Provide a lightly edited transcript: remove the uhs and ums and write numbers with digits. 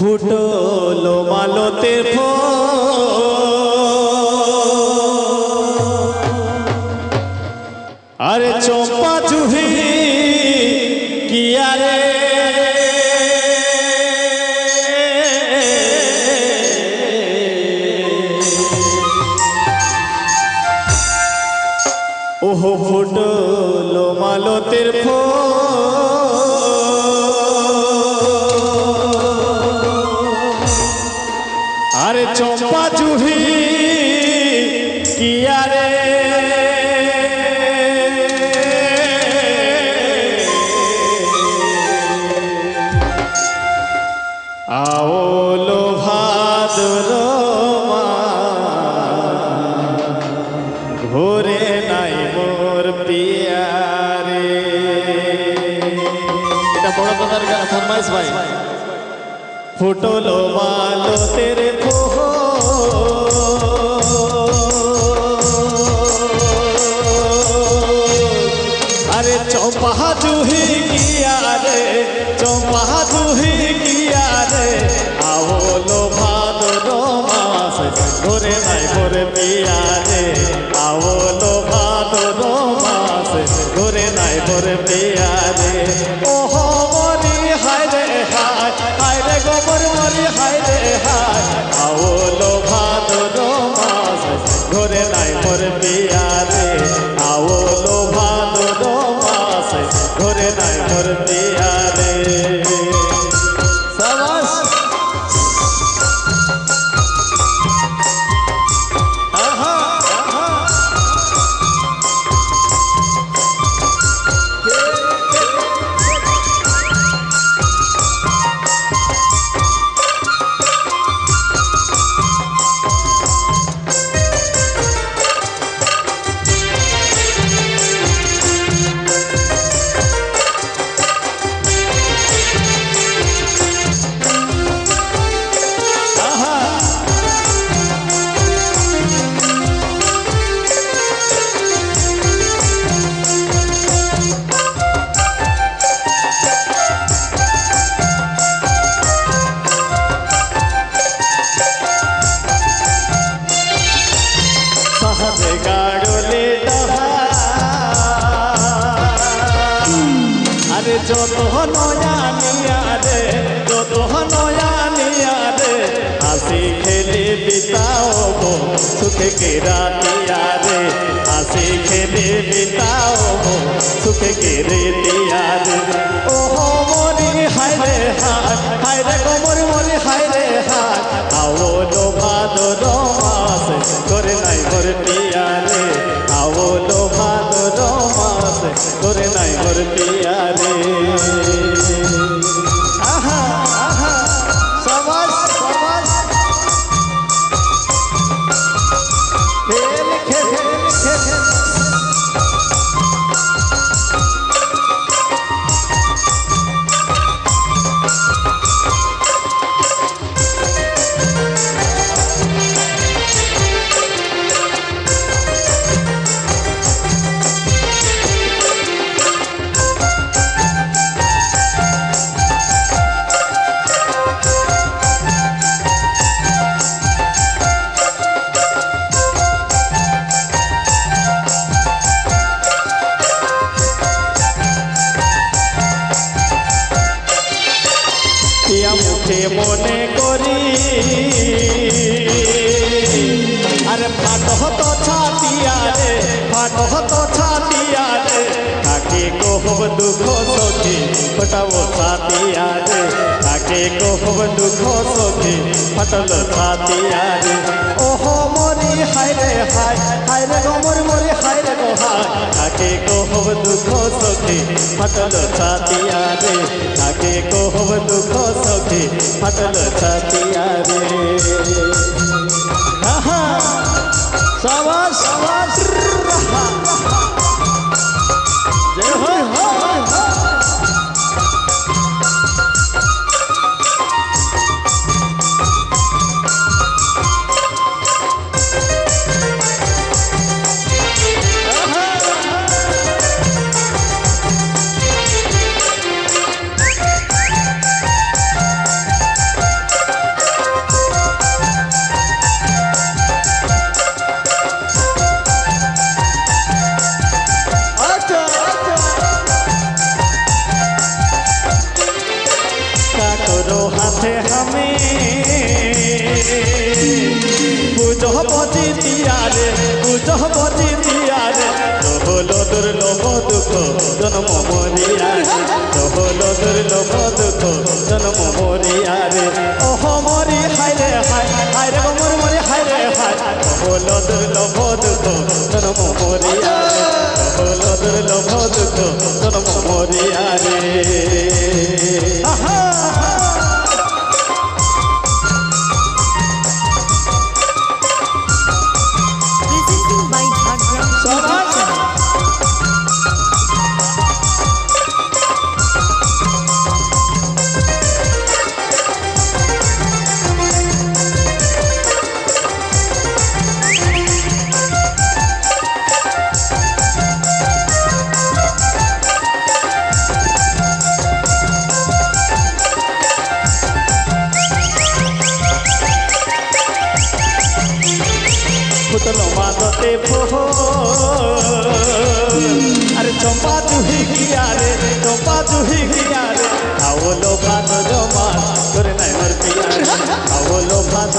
ফুটলো মালতের আরে চম্পা জুহি কি আরে ওহো ফুটলো মালতের আরে চম্পা জুহি কি আরে আওলো ভাদ্র ঘোরে নাই মোর পিয়ারে। এটা বড় কথার গান ফরমাইশ ভাই। ফুটলো মালতের আরে চম্পা জুহি গিয়া রে চম্পা জুহি গিয়া রে আওলো ভাদ্র মাস ঘরে নাই মোর পিয়া রে আওলো ভাদ্র মাস ঘরে নাই মোর পিয়া রে। ওহো মরি হায় রে হায় হায় রে গোবর মরি হায় রে হায় আওলো ভাদ্র মাস ঘরে নাই মোর পিয়া রে আওলো ভাদ্র মাস ঘরে নাই মোর পিয়া রে। সাবাস আহা আহা আরে যত নয়া নিয়া রে যত নয়া নিয়া রে হাসি খেলে বিতাও গো সুখে কে রাতিয়া রে হাসি খেলে বিতাও গো সুখে কে রেতিয়া রে। ওহো মরি হায় রে হায় হায় রে গোমর মরি হায় রে হায় আওলো ভাদ্র মাস করে নাই মোর পিয়া রে আওলো ভাদ্র মাস করে নাই মোর পিয়া রে। আহা আহা সবাস সবাস খেল খেল খেল মুখে মনে করি আরে ফাট হতো ছাতিয়া রে ফাট হতো ছাতিয়া রে কাকে কহব দুঃখ সখী ফটাবো ছাতিয়া রে কাকে কহব দুঃখ সখী ফাটল ছাতিয়া রে। ওহো মরি হায় রে হায় হায় রে গোমর মরি হায় রে গো হায় কাকে কহব দুঃখ সখী ফাটল ছাতিয়া রে কাকে কহব দুঃখ সখী ফাটল ছাতিয়া রে। আহা সাবাস সাবাস জয় হয় হয় তোর হাতে আমি পুজো বজি দিয়ারে পুজো বজি দিয়ারে হলো দুর্লভ দুঃখ জন্ম মরিয়ারে হলো দুর্লভ দুঃখ জন্ম মরিয়ারে ওহ মরি হায় রে হায় হায় রে মোর মরি হায় রে হায় হলো দুর্লভ দুঃখ জন্ম মরিয়ারে হলো দুর্লভ দুঃখ জন্ম মরিয়ারে Presenting by Jhargram YouTube channel. ফুটলো মাদতে ফোল আরে চম্পা জুহি গিয়ারে চম্পা জুহি গিয়ারে আওলো ভাত জমা করে নাই মোর পিয়ারে আওলো ভাত